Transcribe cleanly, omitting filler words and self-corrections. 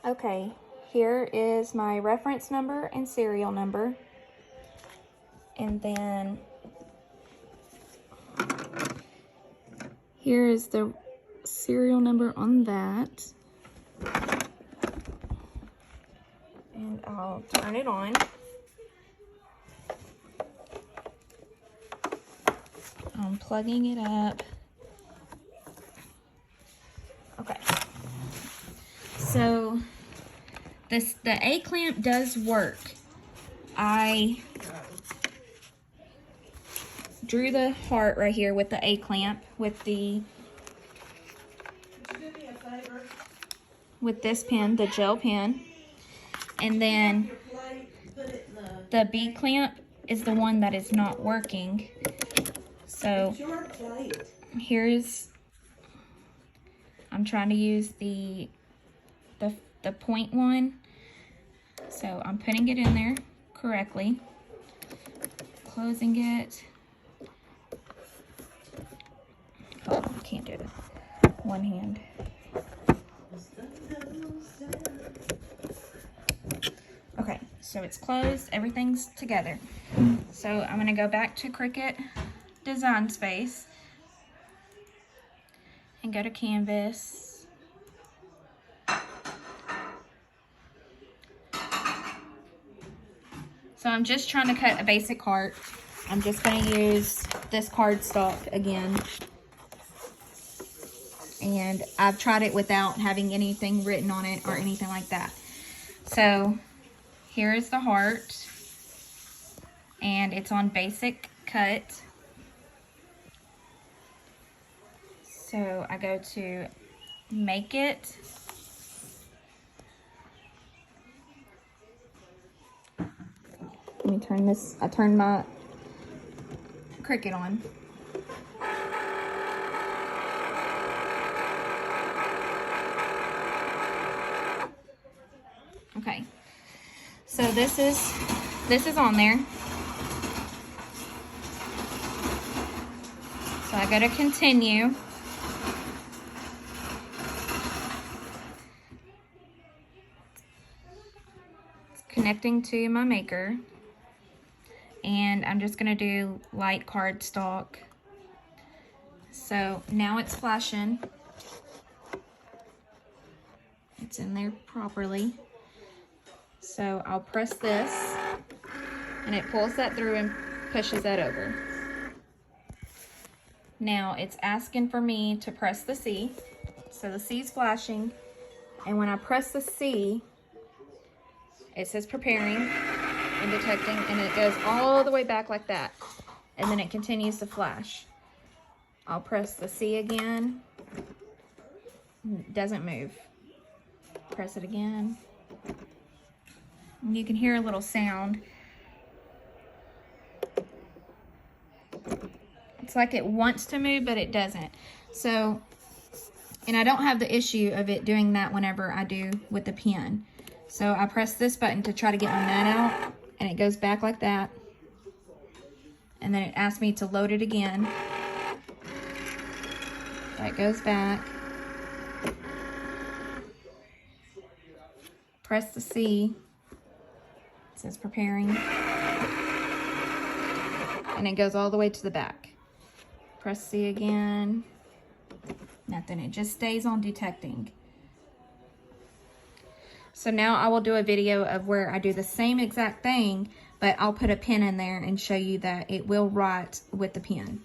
Okay, here is my reference number and serial number. And then here is the serial number on that. And I'll turn it on. I'm plugging it up. Okay. So the A-clamp does work. I drew the heart right here with the A-clamp with this pen, the gel pen. And then the B-clamp is the one that is not working. So I'm trying to use the point one. So I'm putting it in there correctly, closing it. Oh, I can't do it. One hand. Okay, so it's closed, everything's together. So I'm gonna go back to Cricut Design Space and go to Canvas. So I'm just trying to cut a basic heart. I'm just gonna use this cardstock again. And I've tried it without having anything written on it or anything like that. So here is the heart, and it's on basic cut. So I go to make it. Let me turn this, I turned my Cricut on. Okay, so this is on there. So I go to continue. It's connecting to my maker. And I'm just gonna do light cardstock. So now it's flashing. It's in there properly. So I'll press this, and it pulls that through and pushes that over. Now it's asking for me to press the C. So the C is flashing, and when I press the C, it says preparing and detecting, and it goes all the way back like that, and then it continues to flash. I'll press the C again. It doesn't move. Press it again. And you can hear a little sound. It's like it wants to move, but it doesn't. So, and I don't have the issue of it doing that whenever I do with the pen. So I press this button to try to get my mat out, and it goes back like that. And then it asks me to load it again. So it goes back. Press the C. It says preparing. And it goes all the way to the back. Press C again. Nothing. It just stays on detecting. So now I will do a video of where I do the same exact thing, but I'll put a pen in there and show you that it will write with the pen.